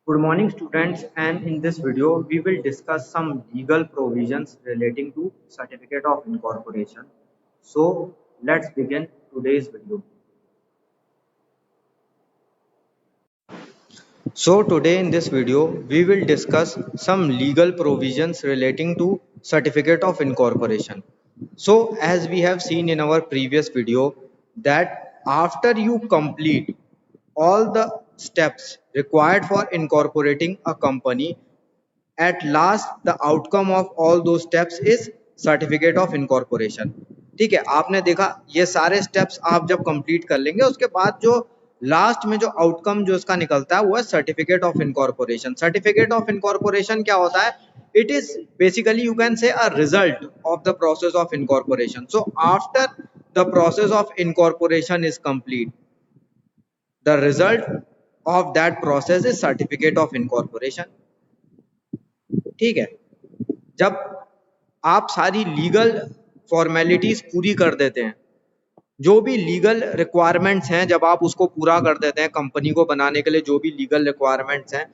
Good morning, students, and in this video, we will discuss some legal provisions relating to certificate of incorporation. So, let's begin today's video. So, today in this video, we will discuss some legal provisions relating to certificate of incorporation. So, as we have seen in our previous video, that after you complete all the steps required for incorporating a company, at last the outcome of all those steps is certificate of incorporation. ठीक है, आपने देखा ये सारे steps आप जब complete कर लेंगे उसके बाद जो लास्ट में जो आउटकम जो इसका निकलता है वो है certificate of incorporation. Certificate of incorporation क्या होता है? It is basically you can say a result of the process of incorporation. So after the process of incorporation is complete, the result of that process is certificate of incorporation. ठीक है, जब आप सारी legal formalities पूरी कर देते हैं, जो भी लीगल रिक्वायरमेंट्स हैं जब आप उसको पूरा कर देते हैं, कंपनी को बनाने के लिए जो भी लीगल रिक्वायरमेंट्स हैं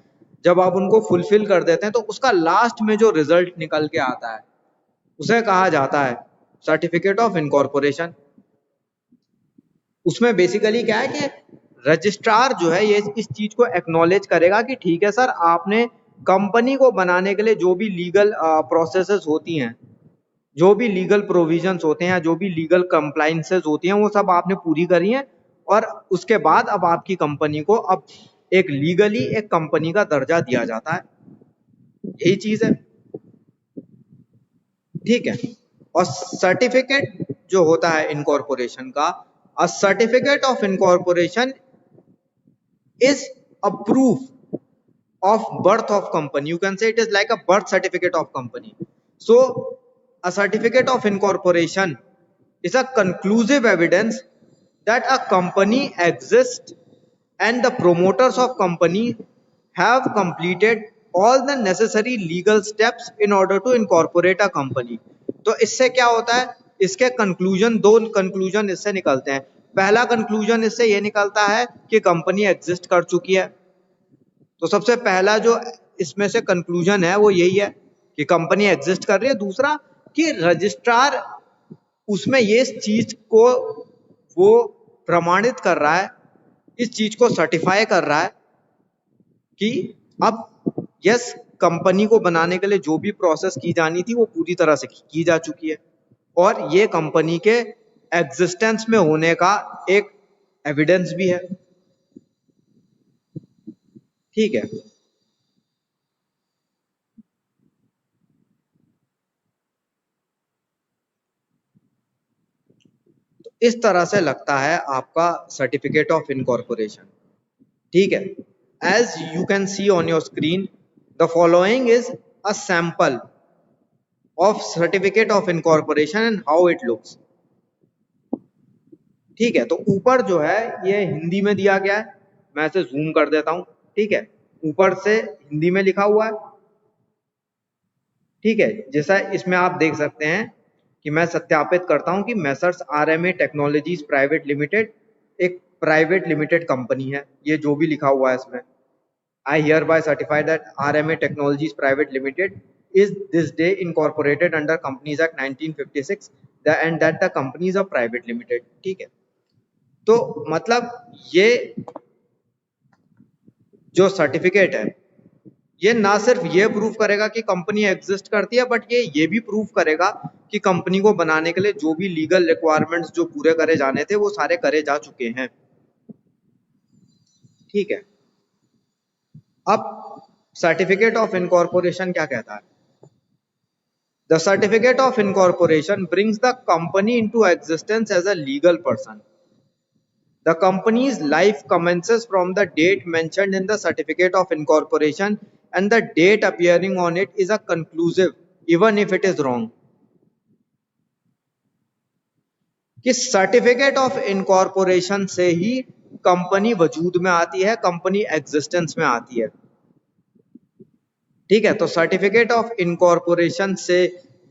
जब आप उनको फुलफिल कर देते हैं, तो उसका लास्ट में जो रिजल्ट निकल के आता है उसे कहा जाता है सर्टिफिकेट ऑफ इनकॉर्पोरेशन। उसमें बेसिकली क्या है कि रजिस्ट्रार जो है ये इस चीज को एक्नॉलेज करेगा कि ठीक है सर, आपने कंपनी को बनाने के लिए जो भी लीगल प्रोसेसेस होती हैं, जो भी लीगल प्रोविजंस होते हैं, जो भी लीगल कंप्लाइंसेस होती हैं, वो सब आपने पूरी करी हैं और उसके बाद अब आपकी कंपनी को अब एक लीगली एक कंपनी का दर्जा दिया जाता है। यही चीज है। ठीक है, और सर्टिफिकेट जो होता है इनकॉर्पोरेशन का, a certificate of incorporation is a proof of birth of company. You can say it is like a birth certificate of company. So a certificate of incorporation is a conclusive evidence that a company exists and the promoters of company have completed all the necessary legal steps in order to incorporate a company. तो इससे क्या होता है? इसके conclusion, दो conclusion इससे निकलते हैं। पहला कंक्लूजन इससे ये निकलता है कि कंपनी एग्जिस्ट कर चुकी है। तो सबसे पहला जो इसमें से कंक्लूजन है वो यही है कि कंपनी एग्जिस्ट कर रही है। दूसरा कि रजिस्ट्रार उसमें ये चीज को वो प्रमाणित कर रहा है, इस चीज को सर्टिफाई कर रहा है कि अब यस, कंपनी को बनाने के लिए जो भी प्रोसेस की जानी थी वो पूरी तरह से की जा चुकी है और ये कंपनी के एग्जिस्टेंस में होने का एक एविडेंस भी है। ठीक है, तो इस तरह से लगता है आपका सर्टिफिकेट ऑफ इनकॉर्पोरेशन। ठीक है, as you can see on your screen, the following is a sample of certificate of incorporation and how it looks. ठीक है, तो ऊपर जो है ये हिंदी में दिया गया है, मैं इसे जूम कर देता हूं। ठीक है, ऊपर से हिंदी में लिखा हुआ है। ठीक है, जैसा इसमें आप देख सकते हैं कि मैं सत्यापित करता हूं कि messrs RMA technologies private limited एक प्राइवेट लिमिटेड कंपनी है। ये जो भी लिखा हुआ है इसमें, I hear bye certify that RMA technologies private limited is this day incorporated under Companies Act 1956 and that the company is a private limited। ठीक है, तो मतलब ये जो सर्टिफिकेट है ये ना सिर्फ ये प्रूव करेगा कि कंपनी एग्जिस्ट करती है, बट ये भी प्रूव करेगा कि कंपनी को बनाने के लिए जो भी लीगल रिक्वायरमेंट्स जो पूरे करे जाने थे वो सारे करे जा चुके हैं। ठीक है, अब सर्टिफिकेट ऑफ इनकॉर्पोरेशन क्या कहता है? The certificate of incorporation brings the company into existence as a legal person. The company's life commences from the date mentioned in the certificate of incorporation and the date appearing on it is a conclusive even if it is wrong। कि certificate of incorporation से ही company वजूद में आती है, company existence में आती है। ठीक है, तो सर्टिफिकेट ऑफ इनकॉर्पोरेशन से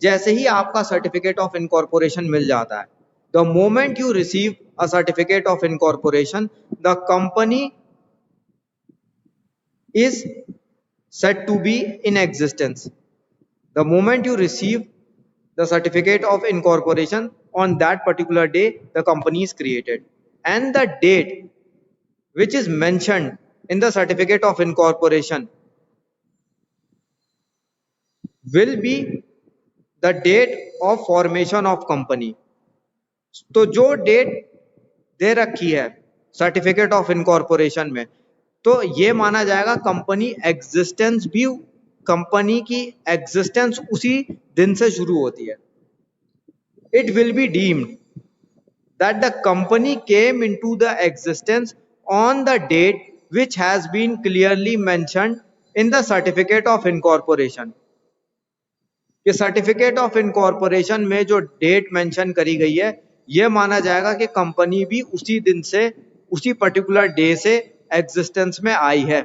जैसे ही आपका सर्टिफिकेट ऑफ इनकॉर्पोरेशन मिल जाता है, the moment you receive a certificate of incorporation, the company is said to be in existence. The moment you receive the certificate of incorporation, on that particular day the company is created, and the date which is mentioned in the certificate of incorporation will be the date of formation of company. तो जो date दे रखी है certificate of incorporation में, तो ये माना जाएगा company existence भी, कंपनी की एग्जिस्टेंस उसी दिन से शुरू होती है. It will be deemed that the company came into the existence on the date which has been clearly mentioned in the certificate of incorporation. कि सर्टिफिकेट ऑफ इनकॉर्पोरेशन में जो डेट मेंशन करी गई है, ये माना जाएगा कि कंपनी भी उसी दिन से, उसी पर्टिकुलर डे से एग्जिस्टेंस में आई है.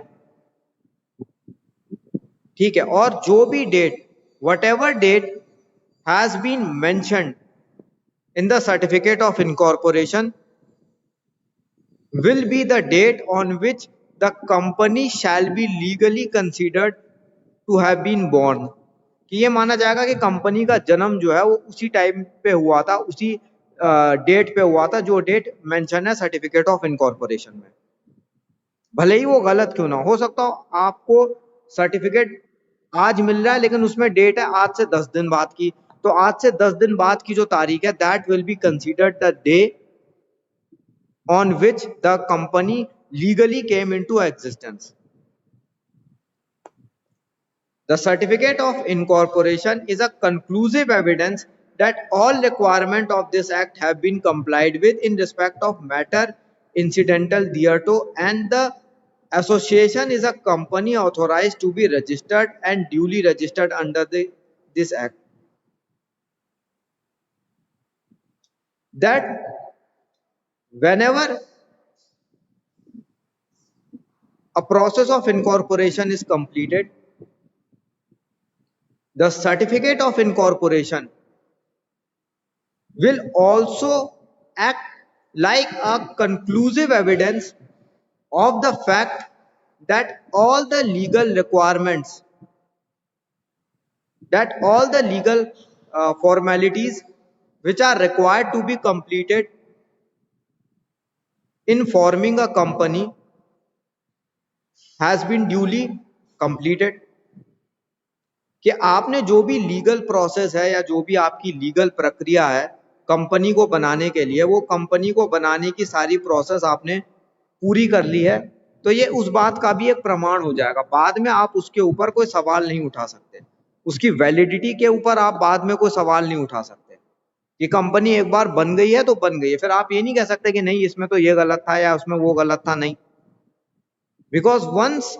ठीक है. और जो भी date, whatever date has been mentioned in the certificate of incorporation will be the date on which the company shall be legally considered to have been born. कि ये माना जाएगा कि कंपनी का जन्म जो है वो उसी टाइम पे हुआ था, उसी डेट पे हुआ था जो डेट मेंशन है सर्टिफिकेट ऑफ इनकॉर्पोरेशन में. भले ही वो गलत क्यों ना हो, सकता हो आपको सर्टिफिकेट आज मिल रहा है लेकिन उसमें डेट है आज से 10 दिन बाद की, तो आज से 10 दिन बाद की जो तारीख है that will be considered the day on which the company legally came into existence. The certificate of incorporation is a conclusive evidence that all requirements of this act have been complied with in respect of matter incidental thereto, and the association is a company authorized to be registered and duly registered under this act. That whenever a process of incorporation is completed, the certificate of incorporation will also act like a conclusive evidence of the fact that all the legal requirements, that all the legal formalities which are required to be completed in forming a company has been duly completed. कि आपने जो भी legal process है या जो भी आपकी legal प्रक्रिया है कंपनी को बनाने के लिए, वो कंपनी को बनाने की सारी प्रोसेस आपने पूरी कर ली है, तो ये उस बात का भी एक प्रमाण हो जाएगा. बाद में आप उसके ऊपर कोई सवाल नहीं उठा सकते, उसकी वैलिडिटी के ऊपर आप बाद में कोई सवाल नहीं उठा सकते. कि कंपनी एक बार बन गई है तो बन गई है, फिर आप ये नहीं कह सकते कि नहीं इसमें तो ये गलत था या उसमें वो गलत था. नहीं, because once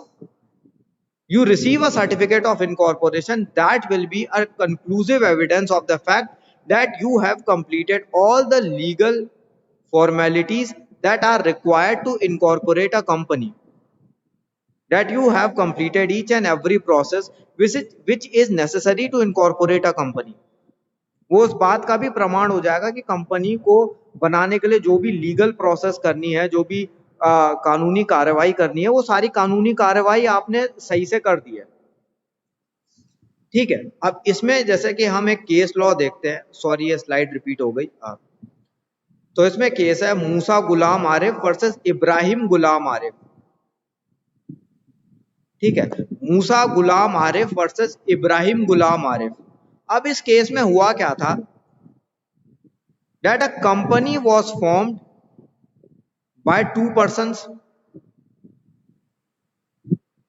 you receive a certificate of incorporation, that will be a conclusive evidence of the fact that you have completed all the legal formalities that are required to incorporate a company, that you have completed each and every process which is necessary to incorporate a company. वो उस बात का भी प्रमाण हो जाएगा कि company को बनाने के लिए जो भी लीगल प्रोसेस करनी है, जो भी कानूनी कार्रवाई करनी है, वो सारी कानूनी कार्रवाई आपने सही से कर दी है. ठीक है. अब इसमें जैसे कि हम एक केस लॉ देखते हैं, सॉरी ये स्लाइड रिपीट हो गई. तो इसमें केस है मूसा गुलाम आरिफ वर्सेस इब्राहिम गुलाम आरिफ. ठीक है, मूसा गुलाम आरिफ वर्सेस इब्राहिम गुलाम आरिफ. अब इस केस में हुआ क्या था, that a company was formed by two persons.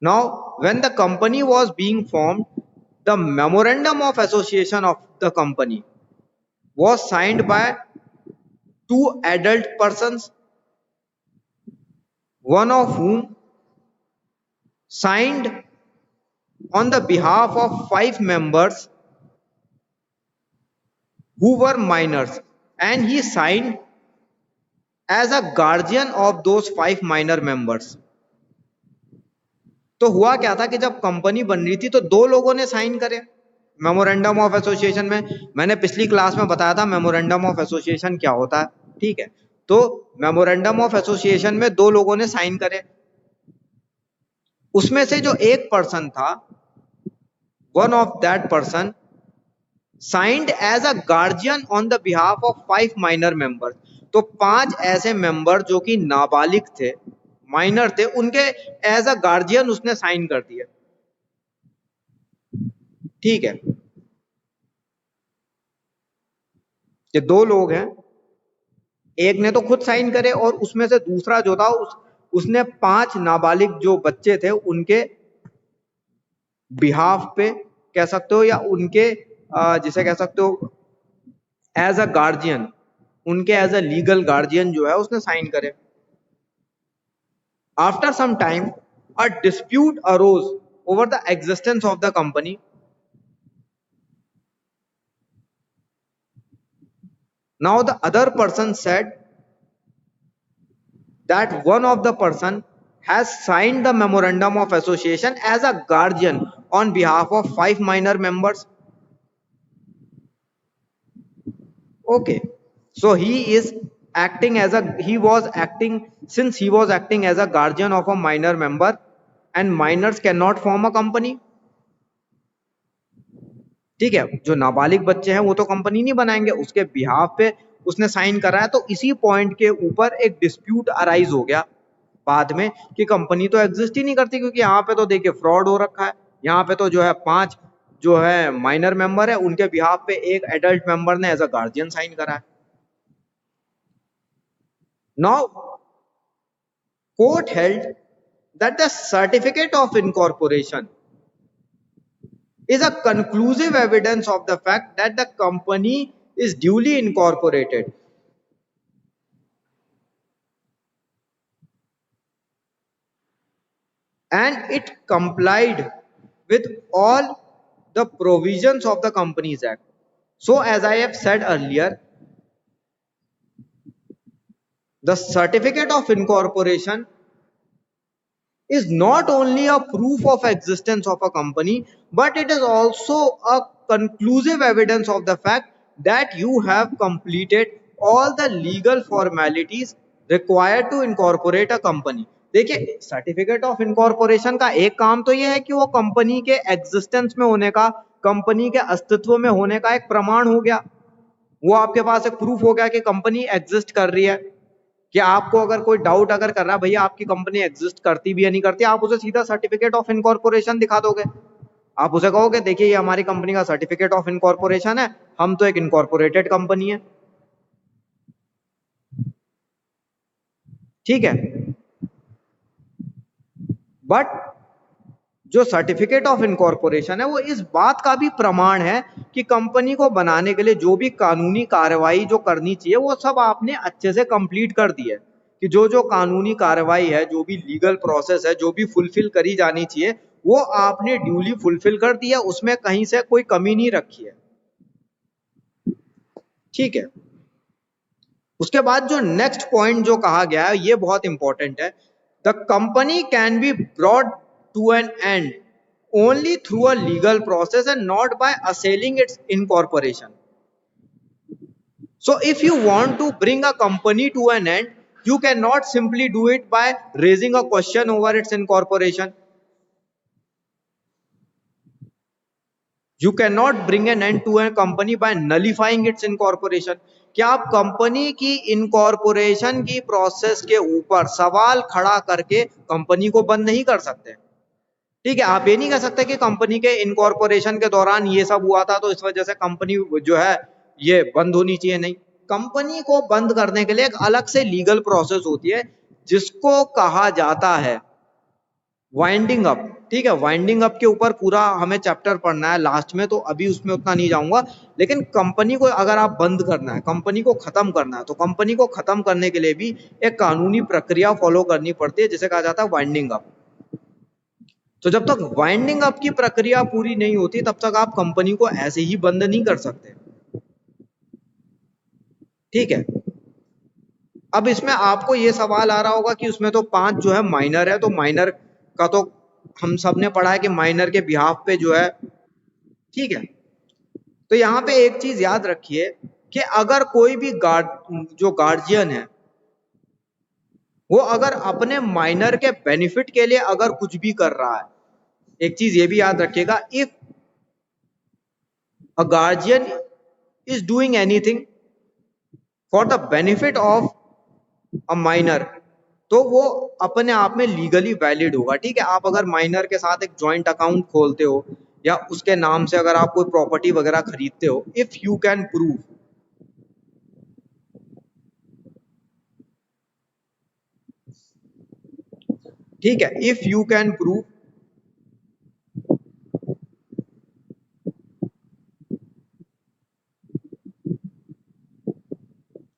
Now when the company was being formed, the memorandum of association of the company was signed by two adult persons, one of whom signed on the behalf of 5 members who were minors, and he signed as a guardian of those 5 minor members. तो हुआ क्या था कि जब company बन रही थी तो दो लोगों ने साइन करे मेमोरेंडम ऑफ एसोसिएशन में. मैंने पिछली क्लास में बताया था मेमोरेंडम ऑफ एसोसिएशन क्या होता है. ठीक है, तो मेमोरेंडम ऑफ एसोसिएशन में दो लोगों ने साइन करे. उसमें से जो एक पर्सन था, one of that person signed as a guardian on the behalf of 5 minor members. तो 5 ऐसे मेंबर जो कि नाबालिग थे, माइनर थे, उनके एज अ गार्जियन उसने साइन कर दिया। ठीक है, ये दो लोग हैं, एक ने तो खुद साइन करे और उसमें से दूसरा जो था उसने 5 नाबालिग जो बच्चे थे उनके बिहाफ पे कह सकते हो, या उनके जिसे कह सकते हो एज अ गार्जियन, उनके एज अ लीगल गार्जियन जो है उसने साइन करे। After some time a dispute arose over the existence of the company. Now the other person said that one of the person has signed the memorandum of association as a guardian on behalf of 5 minor members. Okay, so he is acting as a, he was acting, since he was acting as a guardian of a minor member, and minors cannot form a company. ठीक है, जो नाबालिग बच्चे हैं वो तो company नहीं बनाएंगे, उसके बिहाफ पे उसने साइन करा है। तो इसी पॉइंट के ऊपर एक डिस्प्यूट अराइज हो गया बाद में कि कंपनी तो एग्जिस्ट ही नहीं करती, क्योंकि यहाँ पे तो देखिए फ्रॉड हो रखा है। यहाँ पे तो जो है 5 जो है माइनर मेंबर है, उनके बिहाफ पे एक एडल्ट मेंबर ने एज अ गार्जियन साइन करा है। Now court held that the certificate of incorporation is a conclusive evidence of the fact that the company is duly incorporated and it complied with all the provisions of the Companies Act. So, as I have said earlier, the certificate of incorporation is not only a proof of existence of a company, but it is also a conclusive evidence of the fact that you have completed all the legal formalities required to incorporate a company. देखिए, certificate of incorporation का एक काम तो यह है कि वो company के एग्जिस्टेंस में होने का, कंपनी के अस्तित्व में होने का एक प्रमाण हो गया। वो आपके पास एक प्रूफ हो गया कि कंपनी एग्जिस्ट कर रही है। कि आपको अगर कोई डाउट अगर कर रहा है भैया आपकी कंपनी एग्जिस्ट करती भी या नहीं करती, आप उसे सीधा सर्टिफिकेट ऑफ इनकॉर्पोरेशन दिखा दोगे। आप उसे कहोगे देखिए ये हमारी कंपनी का सर्टिफिकेट ऑफ इनकॉर्पोरेशन है, हम तो एक इनकॉर्पोरेटेड कंपनी है। ठीक है, बट जो सर्टिफिकेट ऑफ इनकॉर्पोरेशन है वो इस बात का भी प्रमाण है कि कंपनी को बनाने के लिए जो भी कानूनी कार्रवाई जो करनी चाहिए वो सब आपने अच्छे से कंप्लीट कर दी है। कि जो जो कानूनी कार्रवाई है, जो भी लीगल प्रोसेस है, जो भी फुलफिल करी जानी चाहिए वो आपने ड्यूली फुलफिल कर दिया, उसमें कहीं से कोई कमी नहीं रखी है। ठीक है, उसके बाद जो नेक्स्ट पॉइंट जो कहा गया है ये बहुत इंपॉर्टेंट है। The company can be brought to an end only through a legal process and not by assailing its incorporation. So if you want to bring a company to an end, you cannot simply do it by raising a question over its incorporation. You cannot bring an end to a company by nullifying its incorporation. क्या आप company की incorporation की process के ऊपर सवाल खड़ा करके company को बंद नहीं कर सकते। ठीक है, आप ये नहीं कह सकते कि कंपनी के इनकॉर्पोरेशन के दौरान ये सब हुआ था तो इस वजह से कंपनी जो है ये बंद होनी चाहिए। नहीं, कंपनी को बंद करने के लिए एक अलग से लीगल प्रोसेस होती है जिसको कहा जाता है वाइंडिंग अप। ठीक है, वाइंडिंग अप के ऊपर पूरा हमें चैप्टर पढ़ना है लास्ट में, तो अभी उसमें उतना नहीं जाऊंगा। लेकिन कंपनी को अगर आप बंद करना है, कंपनी को खत्म करना है, तो कंपनी को खत्म करने के लिए भी एक कानूनी प्रक्रिया फॉलो करनी पड़ती है जिसे कहा जाता है वाइंडिंग अप। तो जब तक वाइंडिंग अप की प्रक्रिया पूरी नहीं होती तब तक आप कंपनी को ऐसे ही बंद नहीं कर सकते। ठीक है, अब इसमें आपको ये सवाल आ रहा होगा कि उसमें तो 5 जो है माइनर है, तो माइनर का तो हम सब ने पढ़ा है कि माइनर के बिहाफ पे जो है। ठीक है, तो यहाँ पे एक चीज याद रखिए कि अगर कोई भी जो गार्जियन है वो अगर अपने माइनर के बेनिफिट के लिए अगर कुछ भी कर रहा है, एक चीज ये भी याद रखिएगा, if a guardian is doing anything for the benefit of a minor, तो वो अपने आप में लीगली वैलिड होगा। ठीक है, आप अगर माइनर के साथ एक जॉइंट अकाउंट खोलते हो या उसके नाम से अगर आप कोई प्रॉपर्टी वगैरह खरीदते हो, इफ यू कैन प्रूव, ठीक है, if you can prove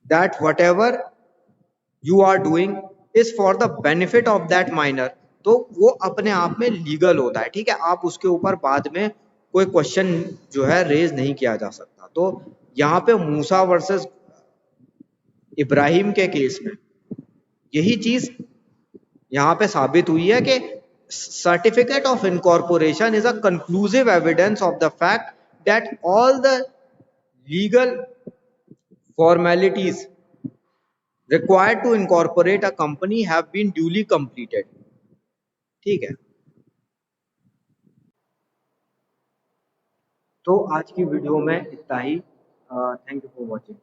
that whatever you are doing is for the benefit of that minor, तो वो अपने आप में लीगल होता है। ठीक है, आप उसके ऊपर बाद में कोई क्वेश्चन जो है रेज नहीं किया जा सकता। तो यहाँ पे मूसा वर्सेस इब्राहिम के केस में यही चीज यहाँ पे साबित हुई है कि certificate of incorporation is a conclusive evidence of the fact that all the legal formalities required to incorporate a company have been duly completed। ठीक है, तो आज की वीडियो में इतना ही। Thank you for watching.